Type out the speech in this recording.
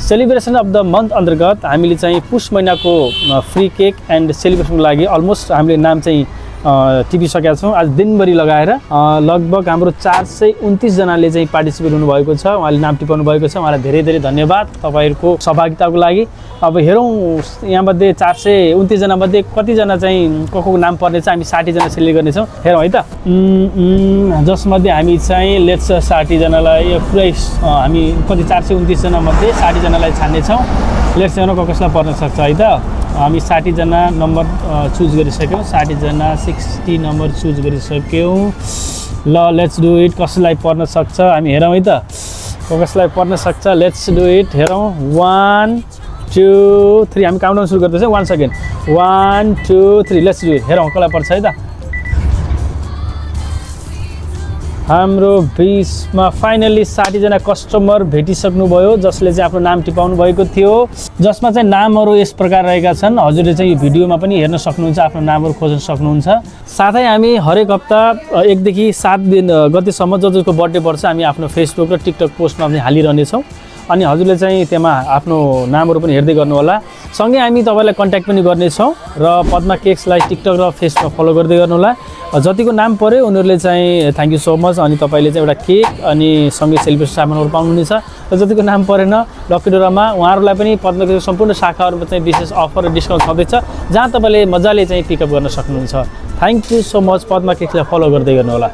Celebration of the month अन्तर्गत हामीले चाहिँ पुष महिनाको फ्री केक एन्ड सेलिब्रेसनको लागि अलमोस्ट हामीले नाम चाहिँ टिपिसकेका छौँ। आज दिनभरि लगाएर लगभग हाम्रो 429 जनाले चाहिँ पार्टिसिपेट हुनुभएको छ, उहाँले नाम टिपाउनु भएको छ। उहाँलाई धेरै धेरै धन्यवाद तपाईँहरूको सहभागिताको लागि। अब हेरौँ यहाँमध्ये 429 जनामध्ये कतिजना चाहिँ को नाम पर्ने छ। हामी 60 जना सेलेक्ट गर्नेछौँ, हेरौँ है त। जसमध्ये हामी चाहिँ लेट्स 60 जनालाई पुरै हामी कति 429 जनामध्ये 60 जनालाई छान्नेछौँ। लेट्स हेरौँ कसलाई पर्न सक्छ है त। हामी 60 जना नम्बर चुज गरिसक्यौँ, 60 जना 60 नम्बर चुज गरिसक्यौँ। ल लेट्स डु इट, कसलाई पर्न सक्छ हामी हेरौँ है त, कसलाई पर्न सक्छ। लेट्स डु इट, हेरौँ। 1 2 3 हामी काउन्टडाउन सुरु गर्दैछौँ। 1 सेकेन्ड, 1 2 3 लेट्स डु इट, हेरौँ कसलाई पर्छ है त। हाम्रो बिचमा फाइनली 60 जना कस्टमर भेटिसक्नुभयो जसले चाहिँ आफ्नो नाम टिपाउनु भएको थियो, जसमा चाहिँ नामहरू यस प्रकार रहेका छन्। हजुरले चाहिँ यो भिडियोमा पनि हेर्न सक्नुहुन्छ, आफ्नो नामहरू खोज्न सक्नुहुन्छ। साथै हामी हरेक हप्ता 1 देखि 7 दिन गतेसम्म जसको बर्थडे पर्छ हामी आफ्नो फेसबुक र टिकटक पोस्टमा पनि हालिरहनेछौँ। अनि हजुरले चाहिँ त्यहाँ आफ्नो नामहरू पनि हेर्दै गर्नु होला। सँगै हामी तपाईँलाई कन्ट्याक्ट पनि गर्नेछौँ र पद्मा केक्सलाई टिकटक र फेसबुकमा फलो गर्दै गर्नु होला। जतिको नाम पर्यो उनीहरूले चाहिँ थ्याङ्क यू सो मच। अनि तपाईँले चाहिँ एउटा केक अनि सँगै सेलिब्रेसन सामानहरू पाउनुहुनेछ। र जतिको नाम परेन लकी ड्रोमा उहाँहरूलाई पनि पद्मा केक्सको सम्पूर्ण शाखाहरूमा चाहिँ विशेष अफर र डिस्काउन्ट छँदैछ, जहाँ तपाईँले मजाले चाहिँ पिकअप गर्न सक्नुहुन्छ। Thank you so much. Padma केक्सलाई फलो गर्दै गर्नु होला।